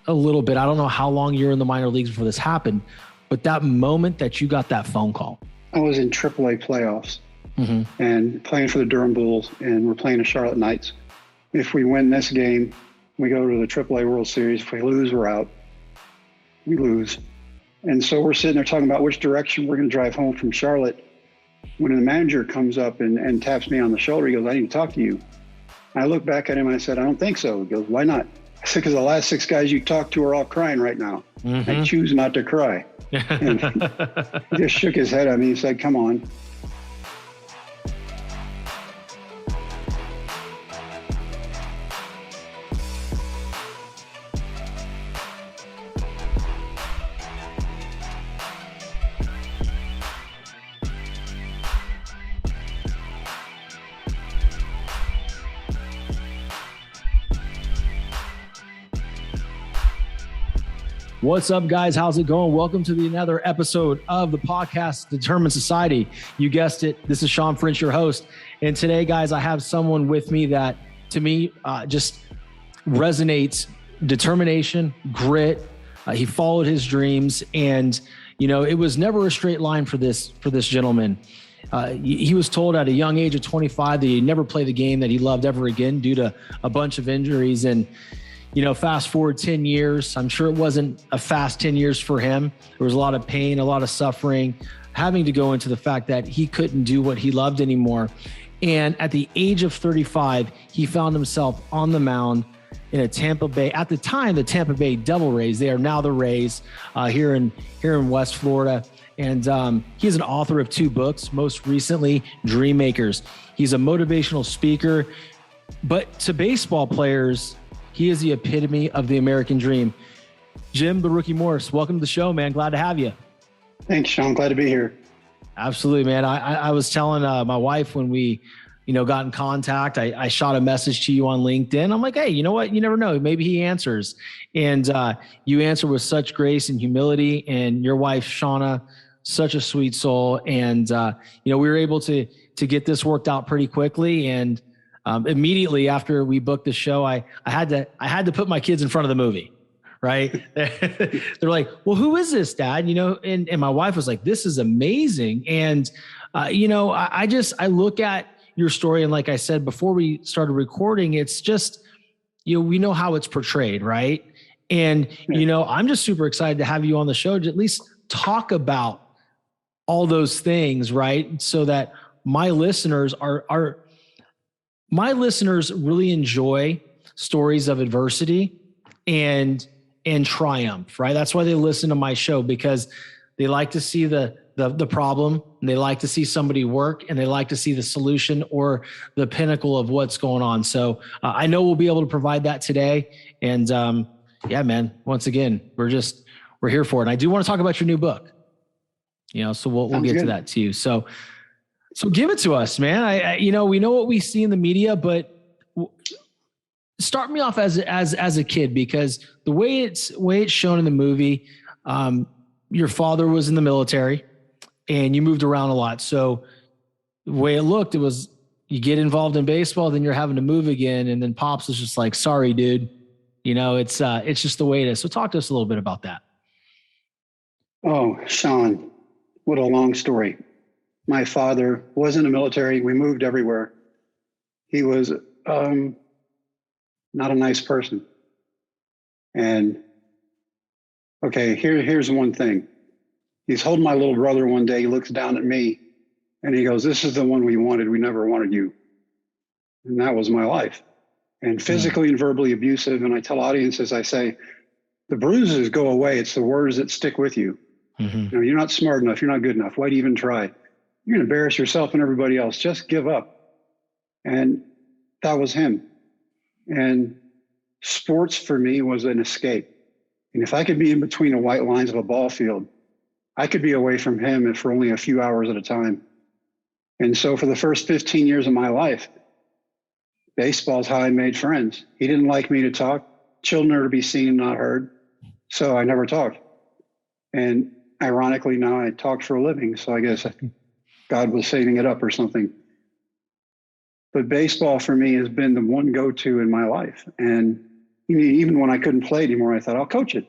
a little bit. I don't know how long you were in the minor leagues before this happened, but that moment that you got that phone call. I was in AAA playoffs and playing for the Durham Bulls, and we're playing the Charlotte Knights. If we win this game, we go to the AAA World Series. If we lose, we're out. We lose. And so we're sitting there talking about which direction we're going to drive home from Charlotte when the manager comes up and taps me on the shoulder. He goes, "I need to talk to you." I look back at him and I said, "I don't think so." He goes, "Why not?" I said, "Because the last 6 guys you talked to are all crying right now. I choose not to cry." And he just shook his head at me. He said, "Come on." What's up, guys? How's it going? Welcome to another episode of the podcast, Determined Society. You guessed it. This is Sean French, your host. And today, guys, I have someone with me that, to me, just resonates. Determination, grit. He followed his dreams, and it was never a straight line for this gentleman. He was told at a young age of 25 that he'd never play the game that he loved ever again due to a bunch of injuries. And fast forward 10 years, I'm sure it wasn't a fast 10 years for him. There was a lot of pain, a lot of suffering, having to go into the fact that he couldn't do what he loved anymore. And at the age of 35, he found himself on the mound in a Tampa Bay, at the time, the Tampa Bay Devil Rays. They are now the Rays here in West Florida. And he's an author of 2 books, most recently, Dream Makers. He's a motivational speaker, but to baseball players, he is the epitome of the American dream. Jim, the Rookie Morris, welcome to the show, man. Glad to have you. Thanks, Sean. Glad to be here. Absolutely, man. I was telling my wife when we, got in contact, I shot a message to you on LinkedIn. I'm like, hey, you know what? You never know. Maybe he answers. And you answer with such grace and humility. And your wife, Shauna, such a sweet soul. And, we were able to get this worked out pretty quickly. And immediately after we booked the show, I had to put my kids in front of the movie, right? They're like, "Well, who is this, Dad?" And my wife was like, "This is amazing." And I look at your story, and like I said before we started recording, it's just we know how it's portrayed, right? And I'm just super excited to have you on the show to at least talk about all those things, right? So that my listeners really enjoy stories of adversity and triumph, right? That's why they listen to my show, because they like to see the problem, and they like to see somebody work, and they like to see the solution or the pinnacle of what's going on. So I know we'll be able to provide that today. And yeah, man, once again, we're here for it. And I do want to talk about your new book, so we'll get to that too. So give it to us, man. we know what we see in the media, but start me off as a kid, because the way it's shown in the movie, your father was in the military and you moved around a lot. So the way it looked, it was you get involved in baseball, then you're having to move again. And then Pops was just like, "Sorry, dude. It's just the way it is." So talk to us a little bit about that. Oh, Sean, what a long story. My father was in the military. We moved everywhere. He was not a nice person. And okay, here's one thing. He's holding my little brother one day. He looks down at me and he goes, "This is the one we wanted. We never wanted you." And that was my life. And physically and verbally abusive. And I tell audiences, I say, the bruises go away. It's the words that stick with you. You're not smart enough. You're not good enough. Why do you even try? You're going to embarrass yourself and everybody else. Just give up. And that was him. And sports for me was an escape. And if I could be in between the white lines of a ball field, I could be away from him for only a few hours at a time. And so for the first 15 years of my life, baseball is how I made friends. He didn't like me to talk. Children are to be seen and not heard. So I never talked. And ironically, now I talk for a living. So I guess God was saving it up or something. But baseball for me has been the one go-to in my life. And Even when I couldn't play anymore, I thought, I'll coach it.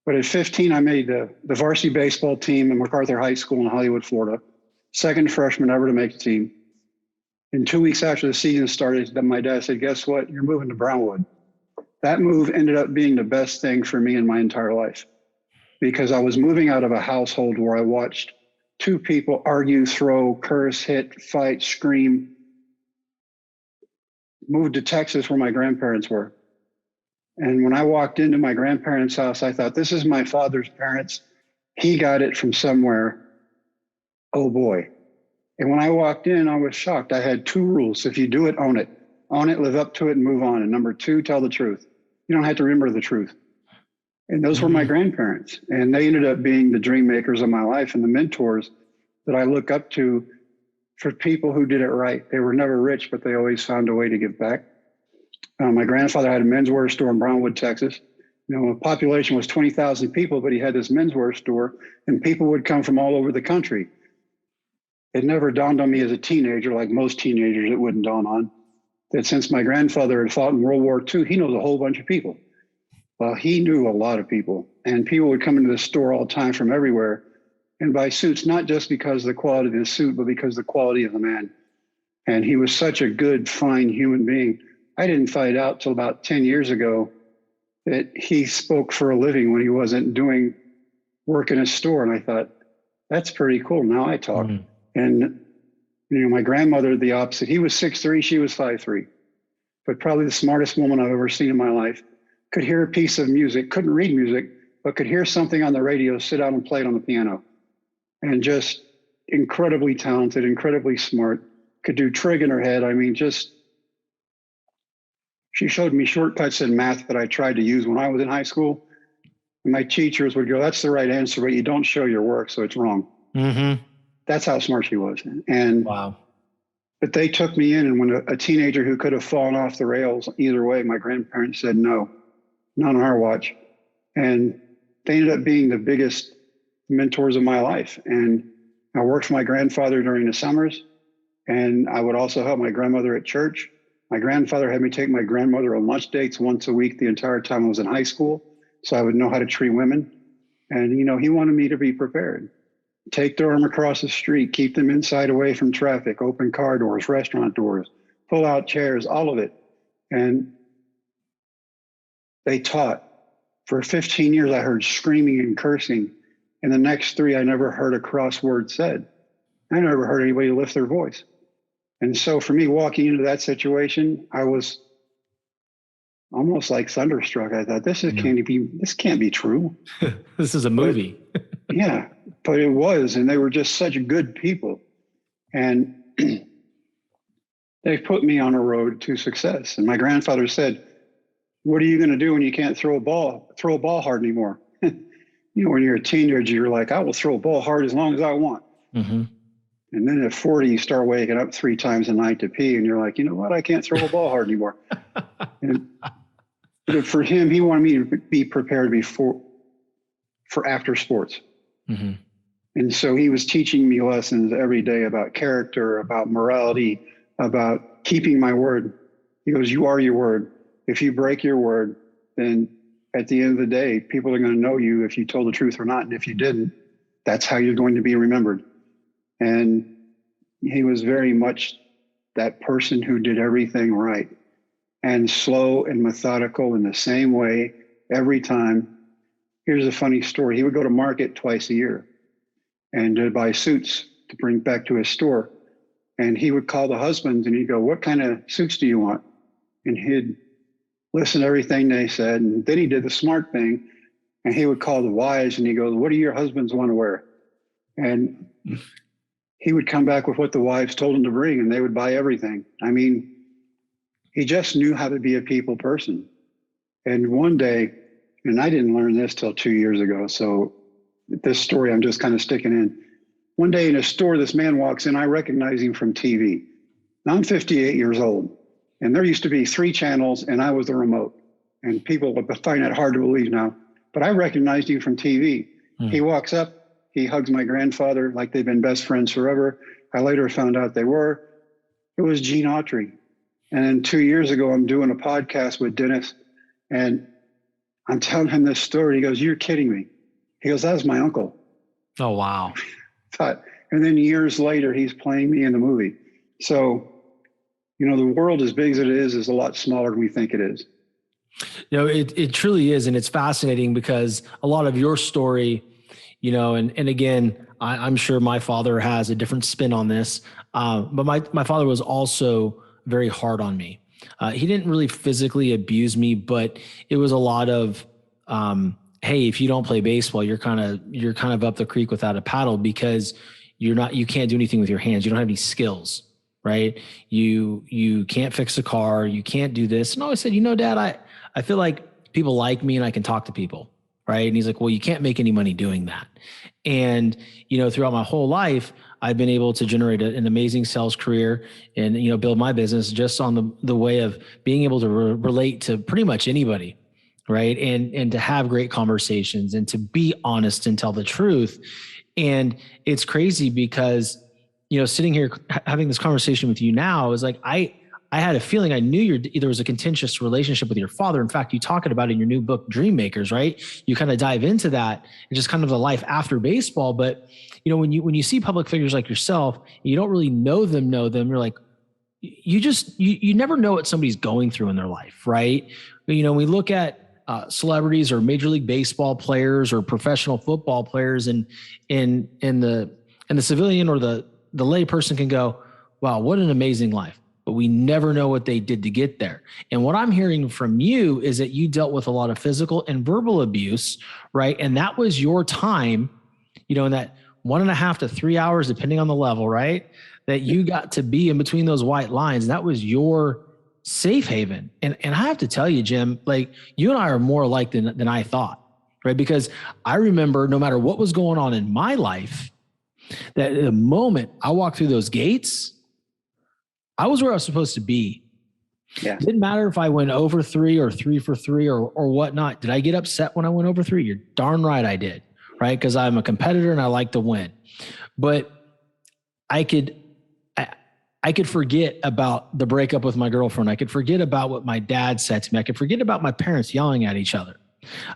But at 15, I made the varsity baseball team in MacArthur High School in Hollywood, Florida. Second freshman ever to make the team. And 2 weeks after the season started, my dad said, guess what? You're moving to Brownwood. That move ended up being the best thing for me in my entire life, because I was moving out of a household where I watched two people argue, throw, curse, hit, fight, scream. Moved to Texas where my grandparents were. And when I walked into my grandparents' house, I thought, this is my father's parents. He got it from somewhere. Oh boy. And when I walked in, I was shocked. I had two rules. If you do it, own it. Own it, live up to it, and move on. And number two, tell the truth. You don't have to remember the truth. And those were my grandparents. And they ended up being the dream makers of my life and the mentors that I look up to for people who did it right. They were never rich, but they always found a way to give back. My grandfather had a menswear store in Brownwood, Texas. The population was 20,000 people, but he had this menswear store, and people would come from all over the country. It never dawned on me as a teenager, like most teenagers, it wouldn't dawn on, that since my grandfather had fought in World War II, he knows a whole bunch of people. Well, he knew a lot of people, and people would come into the store all the time from everywhere and buy suits, not just because of the quality of the suit, but because of the quality of the man. And he was such a good, fine human being. I didn't find out till about 10 years ago that he spoke for a living when he wasn't doing work in a store. And I thought, that's pretty cool. Now I talk. And, my grandmother, the opposite. He was 6'3", she was 5'3", but probably the smartest woman I've ever seen in my life. Could hear a piece of music, couldn't read music, but could hear something on the radio, sit down and play it on the piano. And just incredibly talented, incredibly smart, could do trig in her head. She showed me shortcuts in math that I tried to use when I was in high school. And my teachers would go, that's the right answer, but you don't show your work, so it's wrong. Mm-hmm. That's how smart she was. And wow. But they took me in, and when a teenager who could have fallen off the rails either way, my grandparents said, no, not on our watch. And they ended up being the biggest mentors of my life. And I worked for my grandfather during the summers, and I would also help my grandmother at church. My grandfather had me take my grandmother on lunch dates once a week the entire time I was in high school, so I would know how to treat women. And, he wanted me to be prepared. Take their arm across the street, keep them inside away from traffic, open car doors, restaurant doors, pull out chairs, all of it. And they taught. For 15 years, I heard screaming and cursing. And the next 3, I never heard a cross word said. I never heard anybody lift their voice. And so for me, walking into that situation, I was almost like thunderstruck. I thought, this can't be true. This is a movie. Yeah, but it was. And they were just such good people. And they put me on a road to success. And my grandfather said, what are you going to do when you can't throw a ball hard anymore? When you're a teenager, you're like, I will throw a ball hard as long as I want. Mm-hmm. And then at 40, you start waking up 3 times a night to pee, and you're like, you know what? I can't throw a ball hard anymore. But for him, he wanted me to be prepared for after sports. Mm-hmm. And so he was teaching me lessons every day about character, about morality, about keeping my word. He goes, you are your word. If you break your word, then at the end of the day, people are going to know you if you told the truth or not. And if you didn't, that's how you're going to be remembered. And he was very much that person who did everything right and slow and methodical in the same way every time. Here's a funny story. He would go to market twice a year and buy suits to bring back to his store. And he would call the husbands and he'd go, what kind of suits do you want? And he'd listen to everything they said. And then he did the smart thing and he would call the wives and he goes, what do your husbands want to wear? And he would come back with what the wives told him to bring and they would buy everything. He just knew how to be a people person. And one day, and I didn't learn this till 2 years ago, so this story I'm just kind of sticking in. One day in a store, this man walks in, I recognize him from TV. Now I'm 58 years old, and there used to be 3 channels, and I was the remote. And people would find that hard to believe now, but I recognized him from TV. He walks up, he hugs my grandfather like they've been best friends forever. I later found out they were. It was Gene Autry. And then 2 years ago, I'm doing a podcast with Dennis, and I'm telling him this story. He goes, "You're kidding me." He goes, "That was my uncle." Oh, wow. And then years later, he's playing me in the movie. So, the world, as big as it is a lot smaller than we think it is. It truly is. And it's fascinating because a lot of your story, and again, I'm sure my father has a different spin on this. But my father was also very hard on me. He didn't really physically abuse me, but it was a lot of, hey, if you don't play baseball, you're kind of up the creek without a paddle because you can't do anything with your hands. You don't have any skills, right? You can't fix a car. You can't do this. And I always said, Dad, I feel like people like me and I can talk to people. Right. And he's like, well, you can't make any money doing that. And, throughout my whole life, I've been able to generate an amazing sales career and, build my business just on the way of being able to relate to pretty much anybody. Right. And to have great conversations and to be honest and tell the truth. And it's crazy because, sitting here having this conversation with you now is like, I had a feeling I knew there was a contentious relationship with your father. In fact, you talk about it in your new book, Dream Makers, right? You kind of dive into that and just kind of the life after baseball. But, when you see public figures like yourself, you don't really know them, you're like, you never know what somebody's going through in their life, right? We look at celebrities or Major League Baseball players or professional football players and the civilian or the lay person can go, wow, what an amazing life. But we never know what they did to get there. And what I'm hearing from you is that you dealt with a lot of physical and verbal abuse, right? And that was your time, in that 1.5 to 3 hours, depending on the level, right? That you got to be in between those white lines. That was your safe haven. And I have to tell you, Jim, like you and I are more alike than I thought, right? Because I remember no matter what was going on in my life, that the moment I walked through those gates, I was where I was supposed to be. Yeah. It didn't matter if I went over 3 or 3 for 3 or whatnot. Did I get upset when I went over 3? You're darn right I did, right? Because I'm a competitor and I like to win. But I could forget about the breakup with my girlfriend. I could forget about what my dad said to me. I could forget about my parents yelling at each other.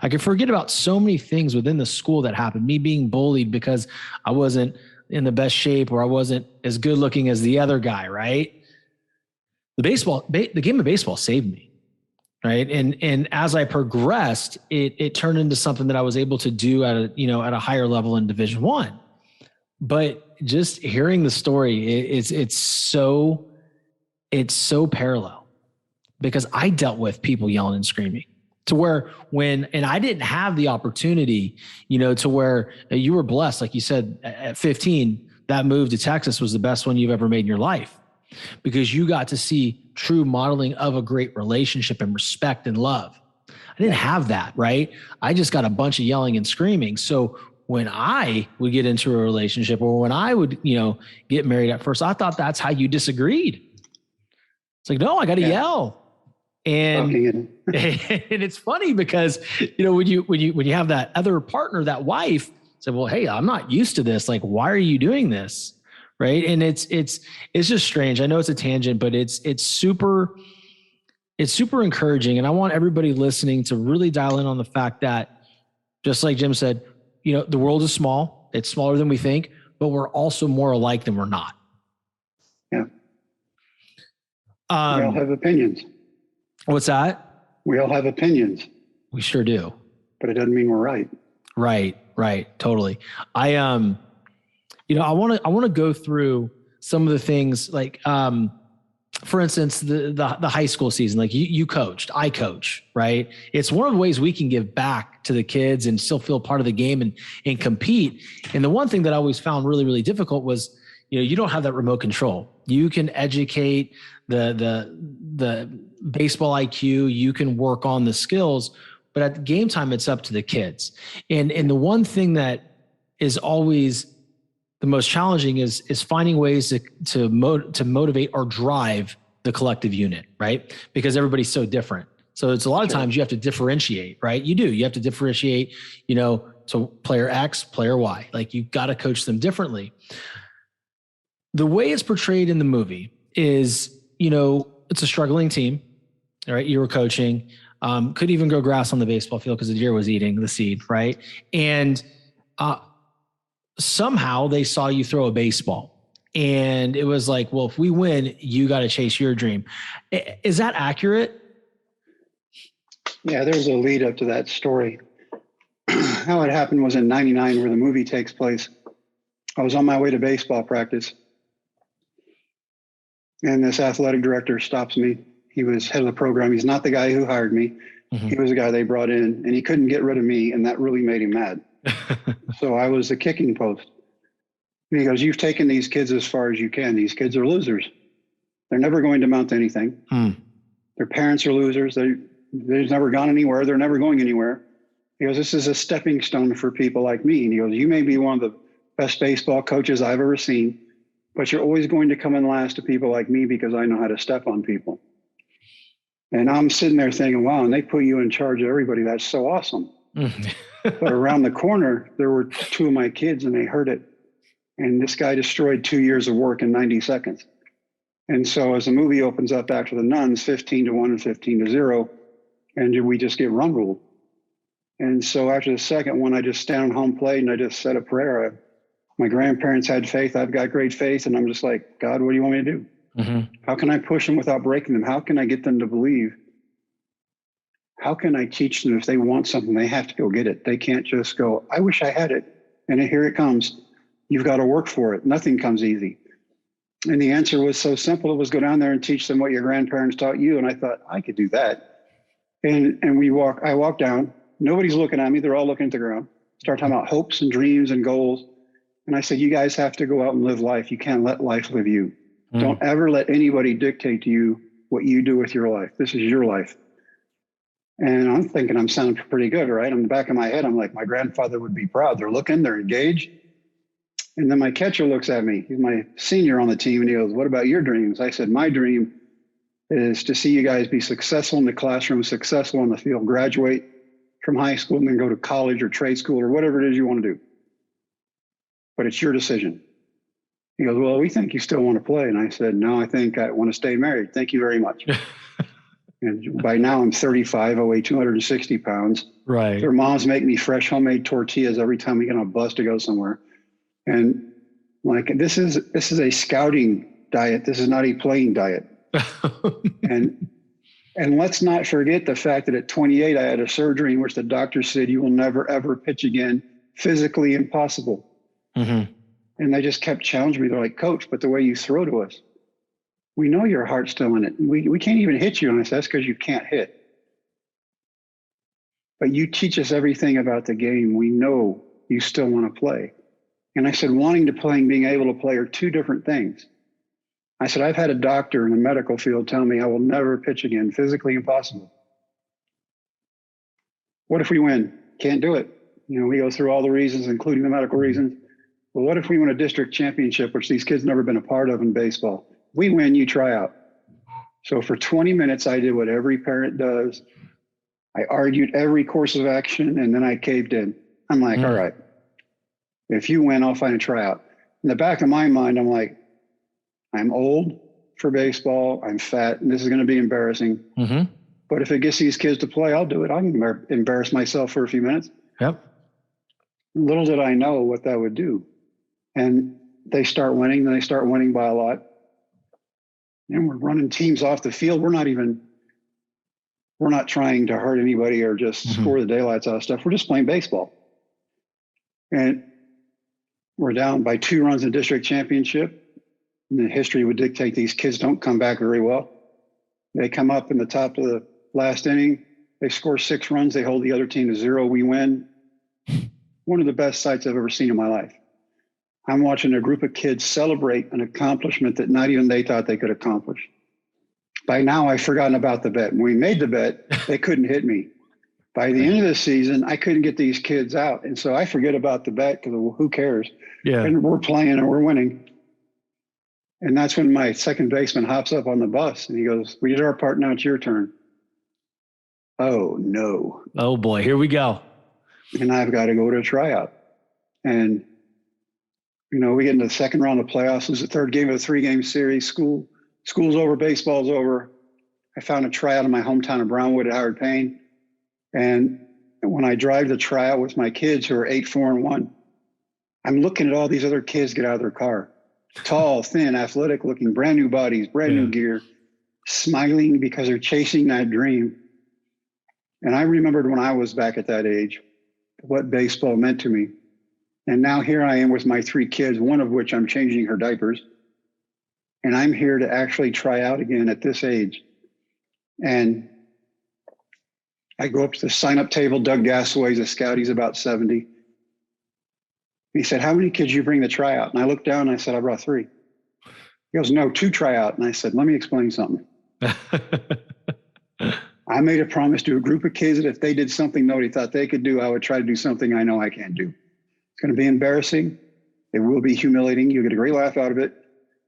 I could forget about so many things within the school that happened. Me being bullied because I wasn't in the best shape or I wasn't as good looking as the other guy, right? The game of baseball saved me, right? And as I progressed, it turned into something that I was able to do at a higher level in Division I. But just hearing the story, it's so parallel because I dealt with people yelling and screaming to where and I didn't have the opportunity, to where you were blessed. Like you said, at 15, that move to Texas was the best one you've ever made in your life because you got to see true modeling of a great relationship and respect and love. I didn't have that, right? I just got a bunch of yelling and screaming. So when I would get into a relationship or when I would, get married at first, I thought that's how you disagreed. It's like, no, I got to yell. And, and it's funny because, when you have that other partner, that wife say, well, hey, I'm not used to this. Like, why are you doing this? Right. And it's just strange. I know it's a tangent, but it's super encouraging. And I want everybody listening to really dial in on the fact that just like Jim said, the world is small. It's smaller than we think, but we're also more alike than we're not. Yeah. We all have opinions. What's that? We all have opinions. We sure do. But it doesn't mean we're right. Right. Totally. I want to go through some of the things like, for instance, the high school season, like you coached, I coach, right? It's one of the ways we can give back to the kids and still feel part of the game and compete. And the one thing that I always found really, really difficult was, you don't have that remote control. You can educate the baseball IQ, you can work on the skills, but at game time, it's up to the kids. And the one thing that is always the most challenging is finding ways to motivate or drive the collective unit, right? Because everybody's so different. So it's a lot of times you have to differentiate, right? You have to differentiate, so player X, player Y, like you've got to coach them differently. The way it's portrayed in the movie is, it's a struggling team. All right. You were coaching, couldn't even grow grass on the baseball field because the deer was eating the seed. Right. And somehow they saw you throw a baseball, and it was like, well, if we win, you got to chase your dream. Is that accurate? Yeah, there's a lead up to that story. How it happened was in '99, where the movie takes place. I was on my way to baseball practice, and this athletic director stops me. He was head of the program. He's not the guy who hired me. Mm-hmm. He was the guy they brought in, and he couldn't get rid of me, and that really made him mad. So I was the kicking post. And he goes, "You've taken these kids as far as you can. These kids are losers. They're never going to amount to anything. Their parents are losers. They've never gone anywhere. They're never going anywhere." He goes, "This is a stepping stone for people like me." And he goes, "You may be one of the best baseball coaches I've ever seen, but you're always going to come in last to people like me because I know how to step on people." And I'm sitting there thinking, wow, and they put you in charge of everybody. That's so awesome. But around the corner, there were two of my kids, and they heard it. And this guy destroyed 2 years of work in 90 seconds. And so as the movie opens up after the nuns, 15-1 and 15-0, and we just get run ruled. And so after the second one, I just stand on home plate and I just said a prayer. My grandparents had faith. I've got great faith. And I'm just like, God, what do you want me to do? Mm-hmm. How can I push them without breaking them? How can I get them to believe? How can I teach them if they want something, they have to go get it? They can't just go, I wish I had it. And here it comes. You've got to work for it. Nothing comes easy. And the answer was so simple. It was go down there and teach them what your grandparents taught you. And I thought, I could do that. And I walk down. Nobody's looking at me. They're all looking at the ground. Start talking about hopes and dreams and goals. And I said, you guys have to go out and live life. You can't let life live you. Don't ever let anybody dictate to you what you do with your life. This is your life. And I'm thinking I'm sounding pretty good, right? In the back of my head, I'm like, my grandfather would be proud. They're looking, they're engaged. And then my catcher looks at me. He's my senior on the team. And he goes, what about your dreams? I said, my dream is to see you guys be successful in the classroom, successful on the field, graduate from high school, and then go to college or trade school or whatever it is you want to do. But it's your decision. He goes, well, we think you still want to play. And I said, no, I think I want to stay married. Thank you very much. And by now I'm 35, I weigh 260 pounds. Right. Their moms make me fresh homemade tortillas every time we get on a bus to go somewhere. And like, this is a scouting diet. This is not a playing diet. And let's not forget the fact that at 28, I had a surgery in which the doctor said, you will never, ever pitch again. Physically impossible. Mm-hmm. And they just kept challenging me. They're like, coach, but the way you throw to us, we know your heart's still in it. We can't even hit you. And I said, that's because you can't hit. But you teach us everything about the game. We know you still want to play. And I said, wanting to play and being able to play are two different things. I said, I've had a doctor in the medical field tell me I will never pitch again, physically impossible. What if we win? Can't do it. You know, we go through all the reasons, including the medical reasons. Well, what if we win a district championship, which these kids never been a part of in baseball? We win, you try out. So for 20 minutes, I did what every parent does. I argued every course of action, and then I caved in. I'm like, all right, if you win, I'll find a tryout. In the back of my mind, I'm like, I'm old for baseball. I'm fat, and this is going to be embarrassing. Mm-hmm. But if it gets these kids to play, I'll do it. I can embarrass myself for a few minutes. Yep. Little did I know what that would do. And they start winning, then they start winning by a lot. And we're running teams off the field. We're not trying to hurt anybody or just score the daylights out of stuff. We're just playing baseball. And we're down by 2 runs in the district championship. And the history would dictate these kids don't come back very well. They come up in the top of the last inning. They score 6 runs. They hold the other team to 0. We win. One of the best sights I've ever seen in my life. I'm watching a group of kids celebrate an accomplishment that not even they thought they could accomplish. By now, I've forgotten about the bet. When we made the bet, they couldn't hit me. By the end of the season, I couldn't get these kids out. And so I forget about the bet because who cares? Yeah. And we're playing and we're winning. And that's when my second baseman hops up on the bus and he goes, we did our part, now it's your turn. Oh, no. Oh, boy, here we go. And I've got to go to a tryout. And you know, we get into the second round of playoffs. It was the third game of a 3-game series. School's over, baseball's over. I found a tryout in my hometown of Brownwood at Howard Payne. And when I drive the tryout with my kids who are 8, 4, and 1, I'm looking at all these other kids get out of their car. Tall, thin, athletic looking, brand new bodies, brand new gear, smiling because they're chasing that dream. And I remembered when I was back at that age, what baseball meant to me. And now here I am with my 3 kids, one of which I'm changing her diapers. And I'm here to actually try out again at this age. And I go up to the sign-up table. Doug Gasaway's a scout. He's about 70. He said, how many kids you bring to try out? And I looked down and I said, I brought 3. He goes, no, 2 try out. And I said, let me explain something. I made a promise to a group of kids that if they did something nobody thought they could do, I would try to do something I know I can't do. It's going to be embarrassing. It will be humiliating. You'll get a great laugh out of it.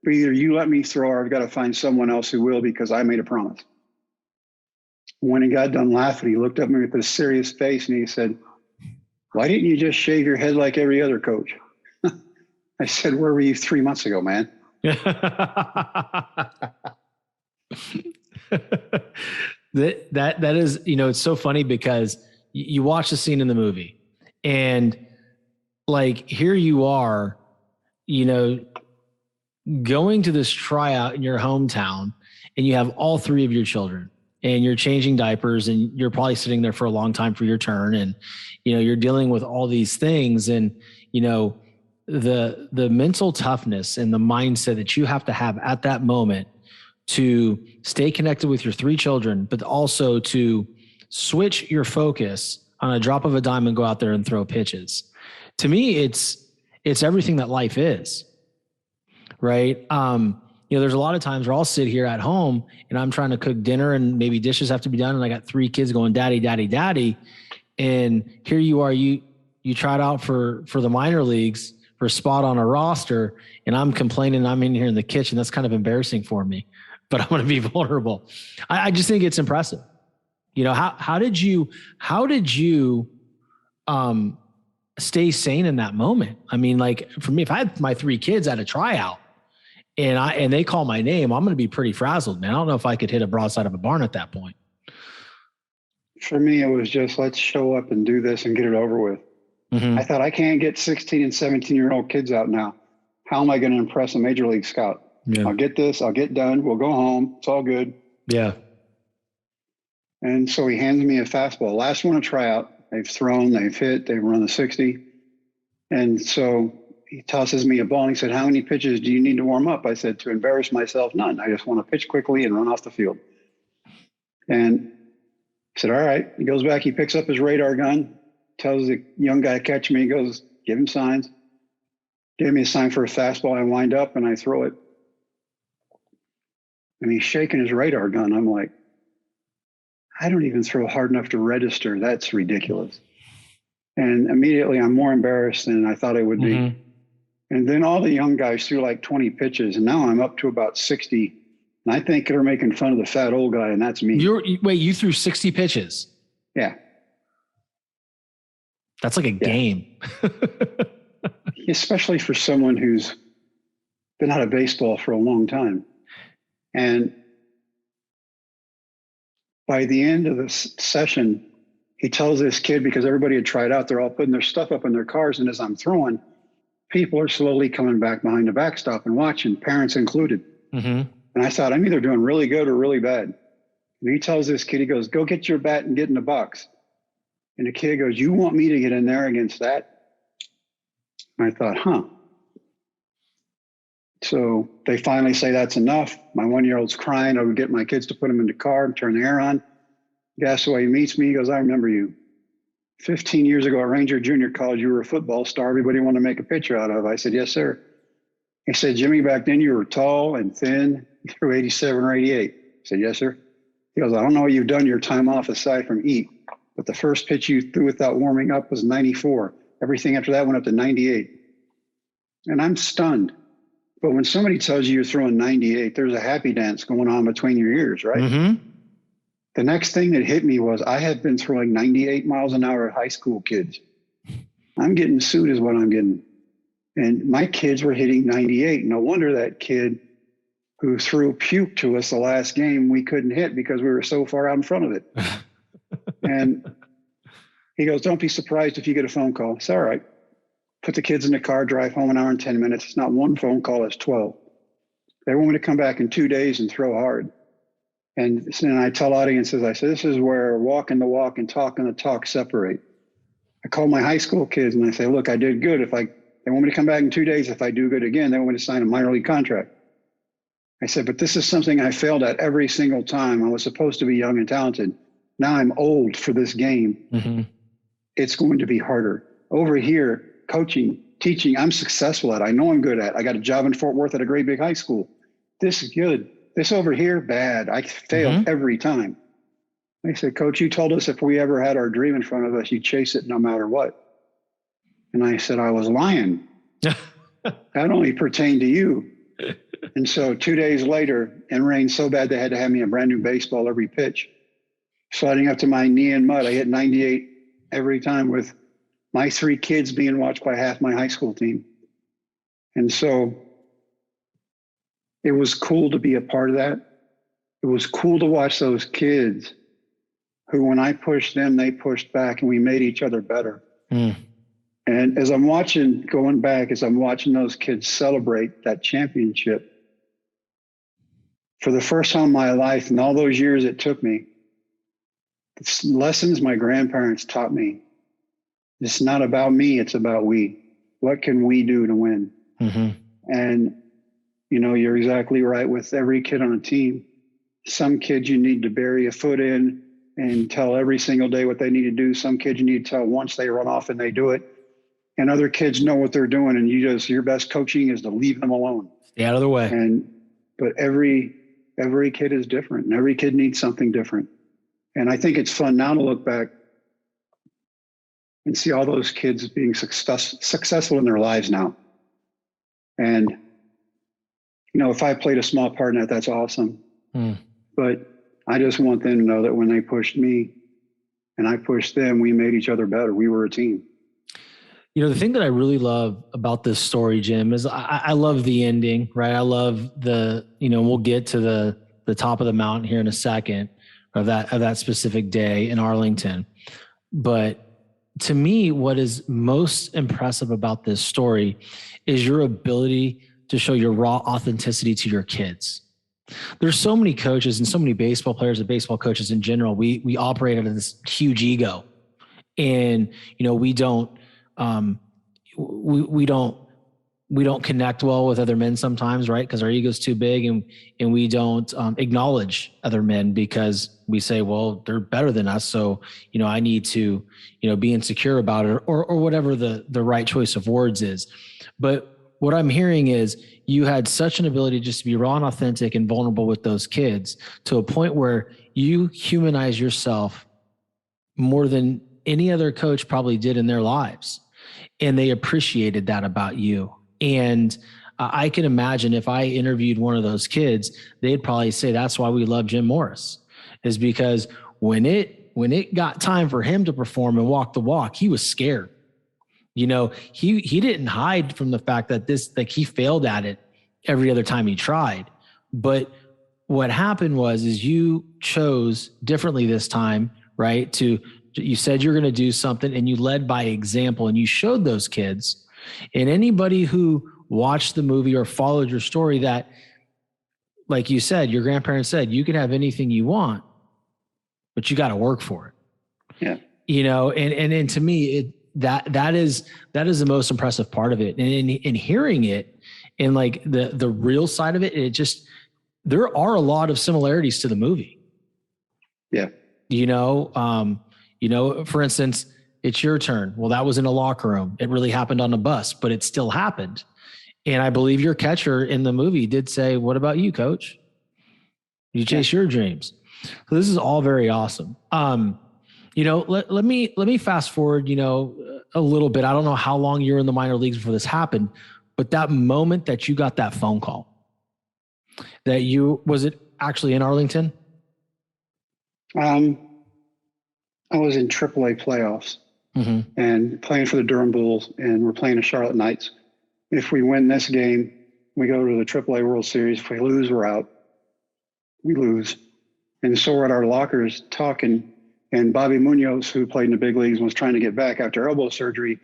But either you let me throw or I've got to find someone else who will, because I made a promise. When he got done laughing, he looked at me with a serious face and he said, why didn't you just shave your head like every other coach? I said, where were you 3 months ago, man? That is, it's so funny because you watch the scene in the movie and like, here you are, going to this tryout in your hometown and you have all 3 of your children and you're changing diapers and you're probably sitting there for a long time for your turn. And, you're dealing with all these things and, the mental toughness and the mindset that you have to have at that moment to stay connected with your 3 children, but also to switch your focus on a drop of a dime and go out there and throw pitches. To me, it's everything that life is, right? There's a lot of times where I'll sit here at home and I'm trying to cook dinner and maybe dishes have to be done. And I got 3 kids going, daddy, daddy, daddy. And here you are, you tried out for the minor leagues for a spot on a roster. And I'm complaining I'm in here in the kitchen. That's kind of embarrassing for me, but I'm going to be vulnerable. I just think it's impressive. How did you stay sane in that moment? I mean, like for me, if I had my 3 kids at a tryout and they call my name, I'm going to be pretty frazzled, man. I don't know if I could hit a broadside of a barn at that point. For me, it was just, let's show up and do this and get it over with. Mm-hmm. I thought, I can't get 16 and 17-year-old kids out now. How am I going to impress a major league scout? Yeah. I'll get this, I'll get done. We'll go home. It's all good. Yeah. And so he hands me a fastball. Last one to try out. They've thrown, they've hit, they've run the 60. And so he tosses me a ball and he said, how many pitches do you need to warm up? I said, to embarrass myself, none. I just want to pitch quickly and run off the field. And he said, all right. He goes back, he picks up his radar gun, tells the young guy, catch me. He goes, give him signs. Gave me a sign for a fastball. I wind up and I throw it. And he's shaking his radar gun. I'm like, I don't even throw hard enough to register. That's ridiculous. And immediately I'm more embarrassed than I thought I would be. Mm-hmm. And then all the young guys threw like 20 pitches. And now I'm up to about 60. And I think they're making fun of the fat old guy, and that's me. You threw 60 pitches? Yeah. That's like a game. Especially for someone who's been out of baseball for a long time. And by the end of the session, he tells this kid, because everybody had tried out, they're all putting their stuff up in their cars. And as I'm throwing, people are slowly coming back behind the backstop and watching, parents included. Mm-hmm. And I thought, I'm either doing really good or really bad. And he tells this kid, he goes, go get your bat and get in the box. And the kid goes, you want me to get in there against that? And I thought, So they finally say that's enough. My 1-year-old's crying. I would get my kids to put him in the car and turn the air on. Gasaway meets me. He goes, I remember you. 15 years ago at Ranger Junior College, you were a football star. Everybody wanted to make a picture out of. I said, yes, sir. He said, Jimmy, back then you were tall and thin. You threw 87 or 88. I said, yes, sir. He goes, I don't know what you've done your time off aside from eat, but the first pitch you threw without warming up was 94. Everything after that went up to 98. And I'm stunned. But when somebody tells you you're throwing 98, there's a happy dance going on between your ears, right? Mm-hmm. The next thing that hit me was I had been throwing 98 miles an hour at high school kids. I'm getting sued is what I'm getting. And my kids were hitting 98. No wonder that kid who threw puke to us the last game we couldn't hit because we were so far out in front of it. And he goes, don't be surprised if you get a phone call. It's all right. Put the kids in the car, drive home an hour and 10 minutes. It's not one phone call, it's 12. They want me to come back in 2 days and throw hard. And I tell audiences, I say, this is where walking the walk and talking the talk separate. I call my high school kids and I say, look, I did good. They want me to come back in 2 days. If I do good again, they want me to sign a minor league contract. I said, but this is something I failed at every single time. I was supposed to be young and talented. Now I'm old for this game. Mm-hmm. It's going to be harder. Over here, coaching, teaching, I'm successful at. I know I'm good at. I got a job in Fort Worth at a great big high school. This is good. This over here, bad. I fail every time. I said, Coach, you told us if we ever had our dream in front of us, you'd chase it no matter what. And I said, I was lying. That only pertained to you. And so 2 days later, it rained so bad they had to have me a brand new baseball every pitch. Sliding up to my knee in mud, I hit 98 every time with my 3 kids being watched by half my high school team. And so it was cool to be a part of that. It was cool to watch those kids who, when I pushed them, they pushed back and we made each other better. Mm. And as I'm watching those kids celebrate that championship, for the first time in my life, and all those years it took me, the lessons my grandparents taught me, it's not about me, it's about we. What can we do to win? Mm-hmm. And, you're exactly right with every kid on a team. Some kids you need to bury a foot in and tell every single day what they need to do. Some kids you need to tell once they run off and they do it. And other kids know what they're doing, and your best coaching is to leave them alone. Stay out of the way. But every kid is different, and every kid needs something different. And I think it's fun now to look back and see all those kids being successful in their lives now. And, if I played a small part in that, that's awesome. Mm. But I just want them to know that when they pushed me and I pushed them, we made each other better. We were a team. The thing that I really love about this story, Jim, is I love the ending, right? I love we'll get to the top of the mountain here in a second of that specific day in Arlington. But to me, what is most impressive about this story is your ability to show your raw authenticity to your kids. There's so many coaches and so many baseball players and baseball coaches in general. We operate out of this huge ego, and we don't connect well with other men sometimes, right? Because our ego's too big, and we don't acknowledge other men because we say, well, they're better than us, so I need to be insecure about it, or whatever the right choice of words is. But what I'm hearing is you had such an ability just to be raw and authentic and vulnerable with those kids to a point where you humanize yourself more than any other coach probably did in their lives. And they appreciated that about you. And I can imagine if I interviewed one of those kids, they'd probably say that's why we love Jim Morris, is because when it got time for him to perform and walk the walk, he was scared. He didn't hide from the fact that he failed at it every other time he tried. But what happened is you chose differently this time, right? You said you're going to do something, and you led by example, and you showed those kids and anybody who watched the movie or followed your story that, like you said, your grandparents said, you can have anything you want, but you got to work for it. Yeah. And to me, that is the most impressive part of it. And in hearing it and like the real side of it, there are a lot of similarities to the movie. Yeah. For instance, it's your turn. Well, that was in a locker room. It really happened on a bus, but it still happened. And I believe your catcher in the movie did say, what about you, coach? You chase your dreams. So this is all very awesome. Let me fast forward, a little bit. I don't know how long you were in the minor leagues before this happened, but that moment that you got that phone call was it actually in Arlington? I was in AAA playoffs and playing for the Durham Bulls, and we're playing the Charlotte Knights. If we win this game, We go to the AAA World Series. If we lose, we're out. We lose. And so we're at our lockers talking. And Bobby Munoz, who played in the big leagues, was trying to get back after elbow surgery.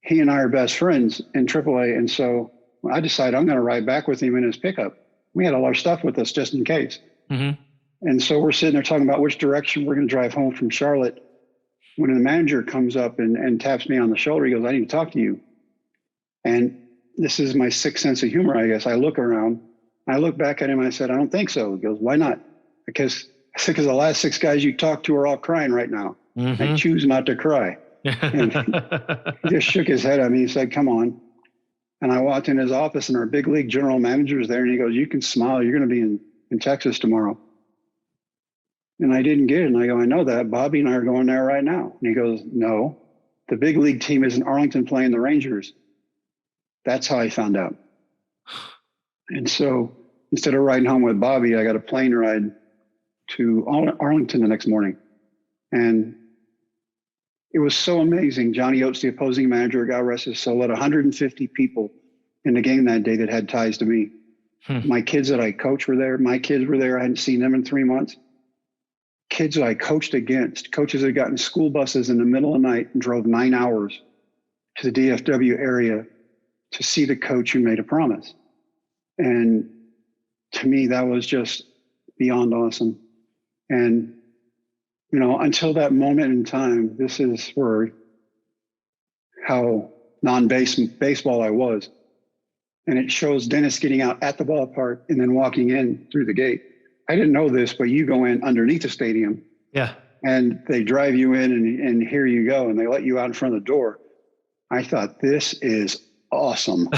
He and I are best friends in AAA. And so I decided I'm going to ride back with him in his pickup. We had all our stuff with us just in case. Mm-hmm. And so we're sitting there talking about which direction we're going to drive home from Charlotte. When the manager comes up and taps me on the shoulder, he goes, "I need to talk to you." And this is my sixth sense of humor, I guess. I look around. I look back at him and I said, "I don't think so." He goes, "Why not?" Because the last 6 guys you talked to are all crying right now. Mm-hmm. I choose not to cry. And he just shook his head at me. He said, "Come on." And I walked in his office and our big league general manager was there. And he goes, "You can smile. You're going to be in Texas tomorrow." And I didn't get it. And I go, "I know that. Bobby and I are going there right now." And he goes, "No, the big league team is in Arlington playing the Rangers." That's how I found out. And so instead of riding home with Bobby, I got a plane ride to Arlington the next morning. And it was so amazing. Johnny Oates, the opposing manager, God rest his soul, let 150 people in the game that day that had ties to me. My kids that I coached were there. My kids were there. I hadn't seen them in 3 months. Kids that I coached against, coaches that got in school buses in the middle of the night and drove 9 hours to the DFW area to see the coach who made a promise. And to me, that was just beyond awesome. And, you know, until that moment in time, this is where how non-baseball I was. And it shows Dennis getting out at the ballpark and then walking in through the gate. I didn't know this, but you go in underneath the stadium. Yeah. And they drive you in and here you go. And they let you out in front of the door. I thought, this is awesome.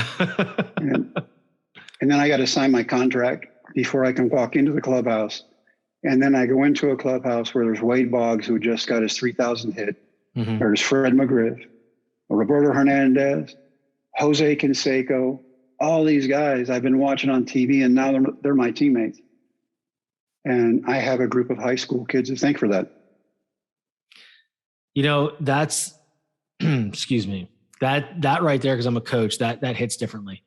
and then I got to sign my contract before I can walk into the clubhouse. And then I go into a clubhouse where there's Wade Boggs, who just got his 3,000 hit. Mm-hmm. There's Fred McGriff, Roberto Hernandez, Jose Canseco, all these guys I've been watching on TV, and now they're my teammates. And I have a group of high school kids to thank for that. You know, that's, excuse me, that right there, because I'm a coach, that hits differently.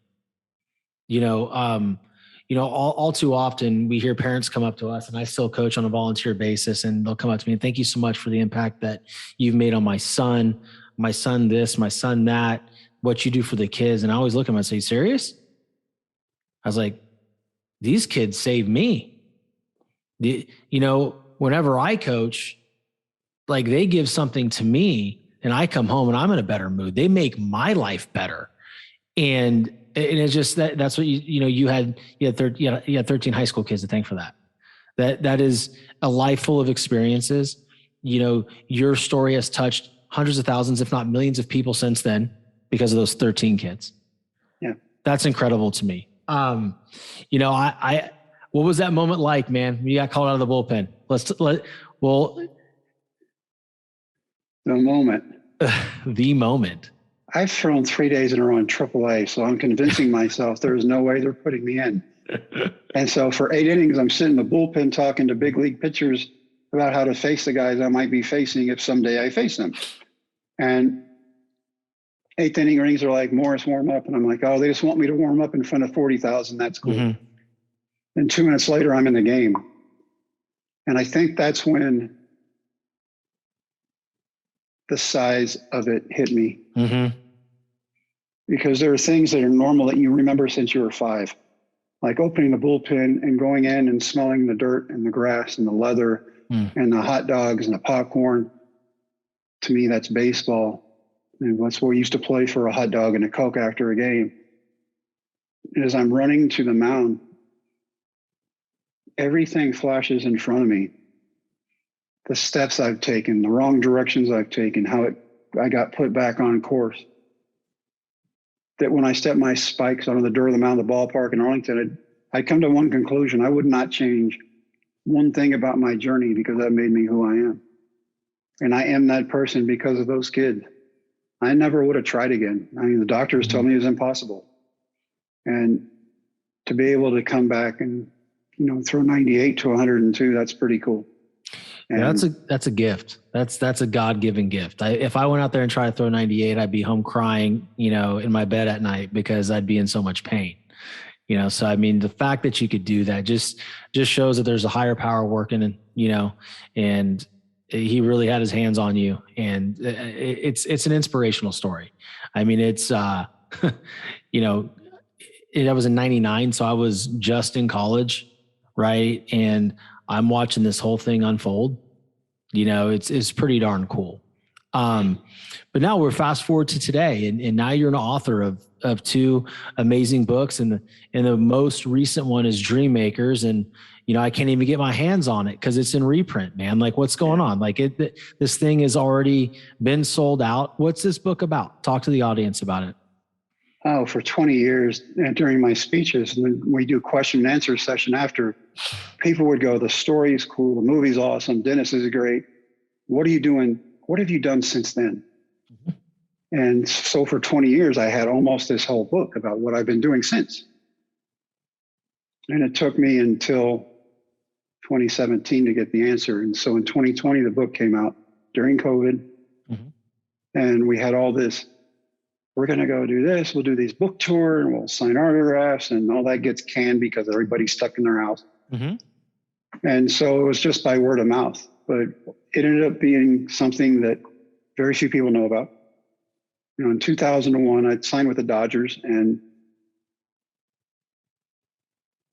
All too often we hear parents come up to us, and I still coach on a volunteer basis, and they'll come up to me and thank you so much for the impact that you've made on my son this, my son that, what you do for the kids. And I always look at them and say, serious? I was like, these kids save me. Whenever I coach, like, they give something to me and I come home and I'm in a better mood. They make my life better. And it's just that's what you had 13 high school kids to thank for that. That is a life full of experiences. Your story has touched hundreds of thousands, if not millions of people since then because of those 13 kids. Yeah. That's incredible to me. What was that moment like, man? When you got called out of the bullpen? The moment. I've thrown 3 days in a row in AAA, so I'm convincing myself there is no way they're putting me in. And so for 8 innings, I'm sitting in the bullpen talking to big league pitchers about how to face the guys I might be facing if someday I face them. And 8th inning innings are like, "Morris, warm up." And I'm like, "Oh, they just want me to warm up in front of 40,000. That's cool." Mm-hmm. And 2 minutes later, I'm in the game. And I think that's when the size of it hit me. Mm-hmm. Because there are things that are normal that you remember since you were 5, like opening the bullpen and going in and smelling the dirt and the grass and the leather and the hot dogs and the popcorn. To me, that's baseball. And that's what we used to play for a hot dog and a Coke after a game. And as I'm running to the mound, everything flashes in front of me. The steps I've taken, the wrong directions I've taken, how I got put back on course. That when I stepped my spikes onto the dirt of the mound of the ballpark in Arlington, I'd come to one conclusion. I would not change one thing about my journey because that made me who I am. And I am that person because of those kids. I never would have tried again. I mean, the doctors told me it was impossible. And to be able to come back and, throw 98 to 102, that's pretty cool. And yeah, that's a gift. That's a God-given gift. If I went out there and tried to throw 98, I'd be home crying, in my bed at night because I'd be in so much pain. So I mean, the fact that you could do that just shows that there's a higher power working, and he really had his hands on you, and it's an inspirational story. I mean, it's I was in 99, so I was just in college, right? And I'm watching this whole thing unfold. It's pretty darn cool. But now we're fast forward to today, and now you're an author of two amazing books, and the most recent one is Dream Makers, and I can't even get my hands on it because it's in reprint, man. Like, what's going on? Like, this thing has already been sold out. What's this book about? Talk to the audience about it. Oh, for 20 years during my speeches, and then we do question and answer session after, people would go, the story is cool, the movie's awesome, Dennis is great. What are you doing? What have you done since then? Mm-hmm. And so for 20 years, I had almost this whole book about what I've been doing since. And it took me until 2017 to get the answer. And so in 2020, the book came out during COVID. Mm-hmm. And we had all this, we're going to go do this, we'll do these book tour, and we'll sign autographs, and all that gets canned because everybody's stuck in their house. Mm-hmm. And so it was just by word of mouth. But it ended up being something that very few people know about. In 2001, I signed with the Dodgers, and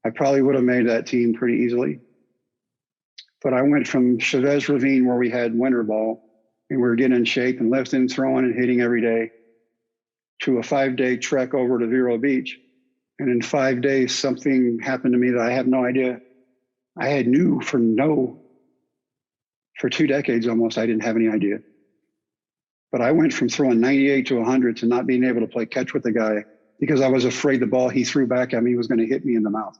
I probably would have made that team pretty easily. But I went from Chavez Ravine, where we had winter ball, and we were getting in shape and lifting, throwing, and hitting every day, to a 5-day trek over to Vero Beach. And in 5 days, something happened to me that I have no idea. I had knew for 2 decades almost, I didn't have any idea. But I went from throwing 98 to 100 to not being able to play catch with the guy because I was afraid the ball he threw back at me was going to hit me in the mouth.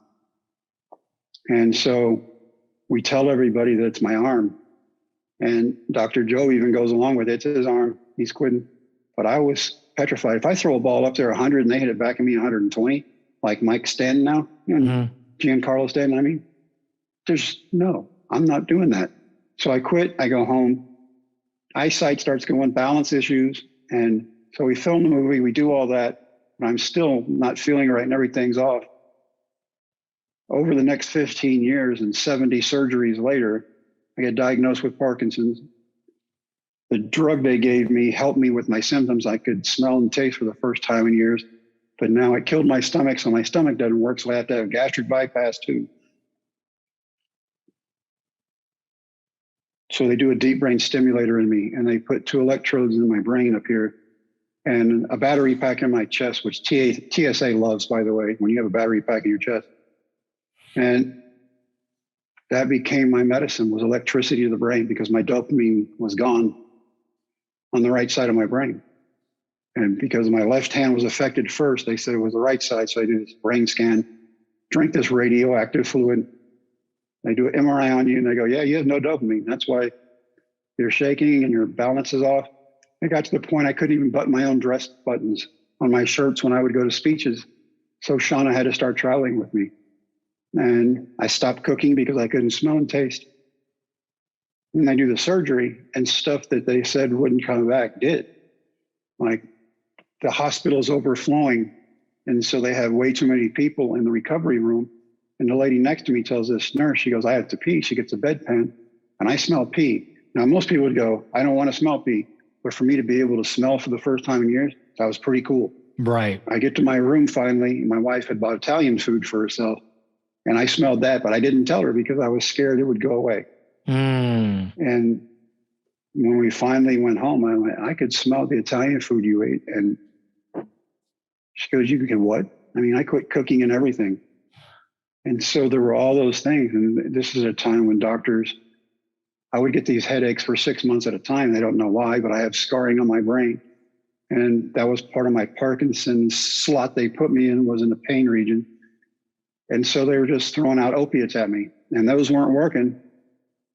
And so we tell everybody that it's my arm. And Dr. Joe even goes along with it. It's his arm. He's quitting. But I was petrified. If I throw a ball up there 100 and they hit it back at me 120, like Mike Stanton now, mm-hmm. Giancarlo Stanton, I'm not doing that. So I quit. I go home. Eyesight starts going, balance issues. And so we film the movie. We do all that. But I'm still not feeling right and everything's off. Over the next 15 years and 70 surgeries later, I get diagnosed with Parkinson's. The drug they gave me helped me with my symptoms. I could smell and taste for the first time in years. But now it killed my stomach, so my stomach doesn't work, so I have to have gastric bypass too. So they do a deep brain stimulator in me, and they put 2 electrodes in my brain up here and a battery pack in my chest, which TSA loves, by the way, when you have a battery pack in your chest. And that became my medicine, was electricity to the brain, because my dopamine was gone on the right side of my brain. And because my left hand was affected first, they said it was the right side. So I do this brain scan, drink this radioactive fluid. They do an MRI on you and they go, yeah, you have no dopamine. That's why you're shaking and your balance is off. It got to the point I couldn't even button my own dress buttons on my shirts when I would go to speeches. So Shauna had to start traveling with me. And I stopped cooking because I couldn't smell and taste. And they do the surgery, and stuff that they said wouldn't come back did. Like, the hospital's overflowing, and so they have way too many people in the recovery room. And the lady next to me tells this nurse, she goes, I have to pee. She gets a bedpan, and I smell pee. Now, most people would go, I don't want to smell pee. But for me to be able to smell for the first time in years, that was pretty cool. Right. I get to my room finally. My wife had bought Italian food for herself, and I smelled that, but I didn't tell her because I was scared it would go away. And when we finally went home, I went, I could smell the Italian food you ate. And she goes, you could what? I mean, I quit cooking and everything. And so there were all those things. And this is a time when doctors, I would get these headaches for 6 months at a time. They don't know why, but I have scarring on my brain. And that was part of my Parkinson's slot they put me in, was in the pain region. And so they were just throwing out opiates at me, and those weren't working.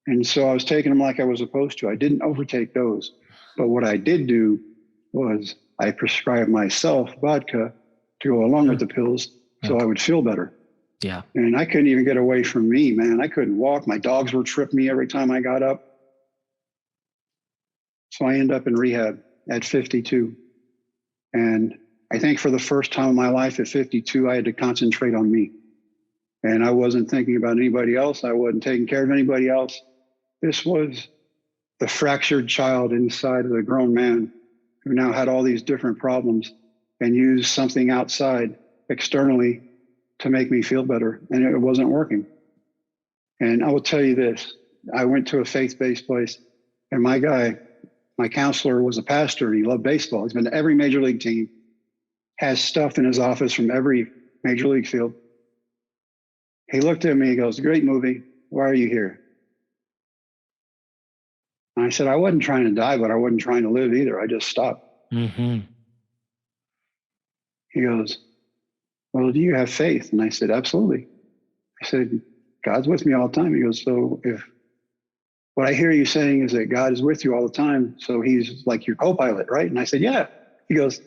And so I was taking them like I was supposed to. I didn't overtake those. But what I did do was I prescribed myself vodka to go along with the pills so I would feel better. Yeah. And I couldn't even get away from me, man. I couldn't walk. My dogs were tripping me every time I got up. So I ended up in rehab at 52. And I think for the first time in my life at 52, I had to concentrate on me. And I wasn't thinking about anybody else. I wasn't taking care of anybody else. This was the fractured child inside of a grown man who now had all these different problems and used something outside externally to make me feel better. And it wasn't working. And I will tell you this, I went to a faith-based place, and my counselor was a pastor. He loved baseball. He's been to every major league team, has stuff in his office from every major league field. He looked at me, he goes, "Great movie. Why are you here?" And I said, "I wasn't trying to die, but I wasn't trying to live either. I just stopped." Mm-hmm. He goes, "Well, do you have faith?" And I said, "Absolutely." I said, "God's with me all the time." He goes, "So if what I hear you saying is that God is with you all the time, so he's like your co-pilot, right?" And I said, "Yeah." He goes,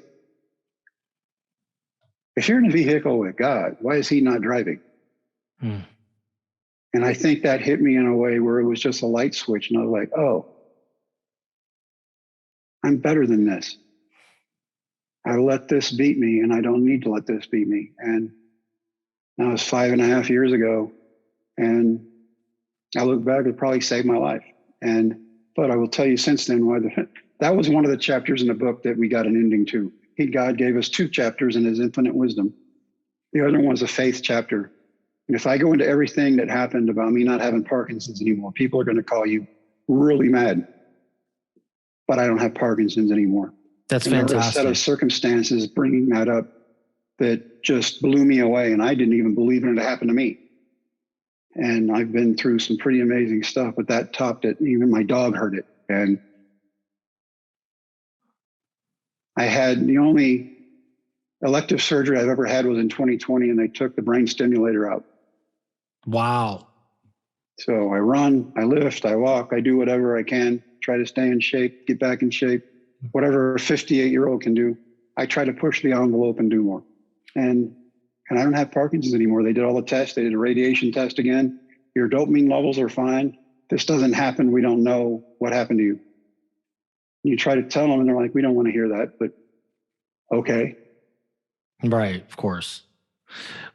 "If you're in a vehicle with God, why is he not driving?" Hmm. And I think that hit me in a way where it was just a light switch. And I was like, oh, I'm better than this. I let this beat me, and I don't need to let this beat me. And that was 5.5 years ago. And I look back, it probably saved my life. But I will tell you since then, that was one of the chapters in the book that we got an ending to. God gave us 2 chapters in his infinite wisdom. The other one's a faith chapter. And if I go into everything that happened about me not having Parkinson's anymore, people are going to call you really mad. But I don't have Parkinson's anymore. That's and fantastic. There were a set of circumstances bringing that up that just blew me away. And I didn't even believe it happened to me. And I've been through some pretty amazing stuff, but that topped it. Even my dog heard it. And I had the only elective surgery I've ever had was in 2020, and they took the brain stimulator out. Wow. So I run, I lift, I walk, I do whatever I can, try to stay in shape, get back in shape, whatever a 58-year-old can do. I try to push the envelope and do more. And I don't have Parkinson's anymore. They did all the tests. They did a radiation test again. Your dopamine levels are fine. This doesn't happen. We don't know what happened to you. You try to tell them, and they're like, "We don't want to hear that," but okay. Right. Of course.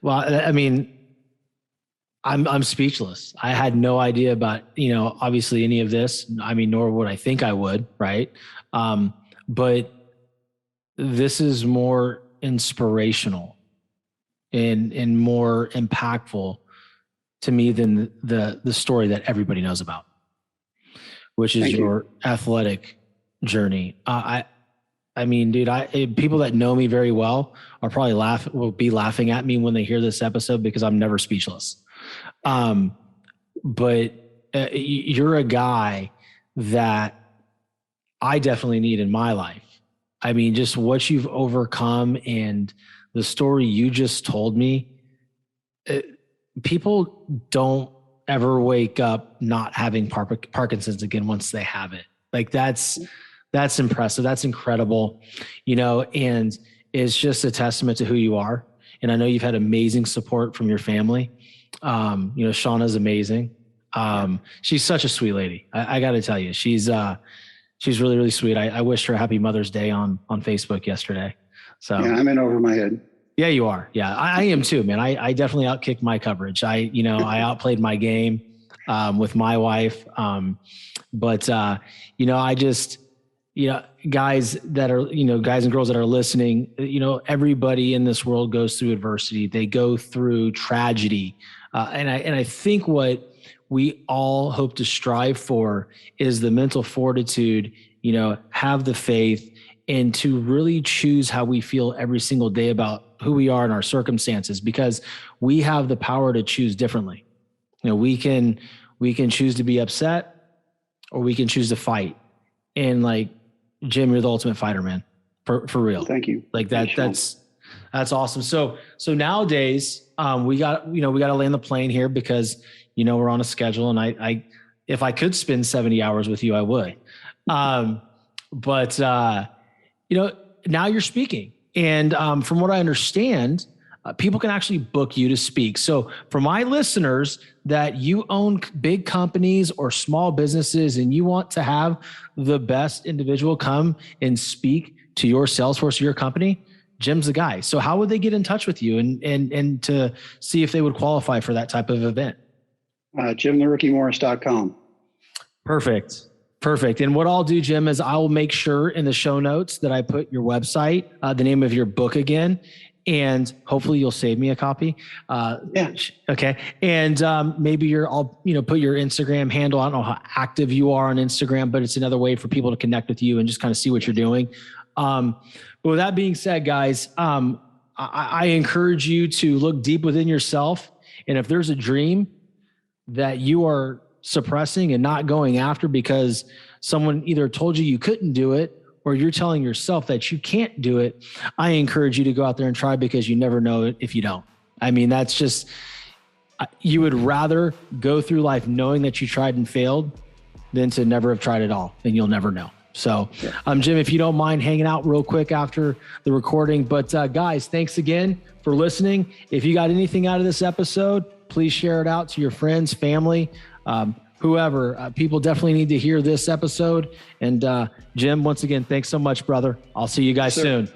Well, I mean, I'm speechless. I had no idea about, obviously any of this. I mean, nor would I think I would. Right. But this is more inspirational and more impactful to me than the story that everybody knows about, which is your athletic journey. I mean, dude, people that know me very well are probably will be laughing at me when they hear this episode because I'm never speechless. But you're a guy that I definitely need in my life. I mean, just what you've overcome and the story you just told me, people don't ever wake up not having Parkinson's again once they have it. Like that's impressive. That's incredible, and it's just a testament to who you are. And I know you've had amazing support from your family. Shauna's amazing. She's such a sweet lady. I got to tell you, she's really, really sweet. I wished her a happy Mother's Day on Facebook yesterday. So yeah, I'm in over my head. Yeah, you are. Yeah, I am too, man. I definitely outkicked my coverage. I outplayed my game with my wife. But I just, guys that are, guys and girls that are listening, everybody in this world goes through adversity. They go through tragedy. And I think what we all hope to strive for is the mental fortitude, have the faith, and to really choose how we feel every single day about who we are in our circumstances, because we have the power to choose differently. We can choose to be upset, or we can choose to fight. And like, Jim, you're the ultimate fighter, man, for real. Thank you. Like that. That's awesome. So nowadays, we got to land the plane here because, we're on a schedule, and I if I could spend 70 hours with you, I would. But now you're speaking. And from what I understand, people can actually book you to speak. So for my listeners that you own big companies or small businesses and you want to have the best individual come and speak to your Salesforce, your company, Jim's the guy. So how would they get in touch with you and to see if they would qualify for that type of event? JimTheRookieMorris.com. Perfect. And what I'll do, Jim, is I will make sure in the show notes that I put your website, the name of your book again, and hopefully you'll save me a copy. Yeah. Okay. And maybe I'll put your Instagram handle. I don't know how active you are on Instagram, but it's another way for people to connect with you and just kind of see what you're doing. But with that being said, guys, I encourage you to look deep within yourself. And if there's a dream that you are suppressing and not going after because someone either told you couldn't do it or you're telling yourself that you can't do it, I encourage you to go out there and try, because you never know it if you don't. I mean, that's just, you would rather go through life knowing that you tried and failed than to never have tried at all, and you'll never know. So, Jim, if you don't mind hanging out real quick after the recording, but guys, thanks again for listening. If you got anything out of this episode, please share it out to your friends, family, whoever. People definitely need to hear this episode. And Jim, once again, thanks so much, brother. I'll see you guys soon.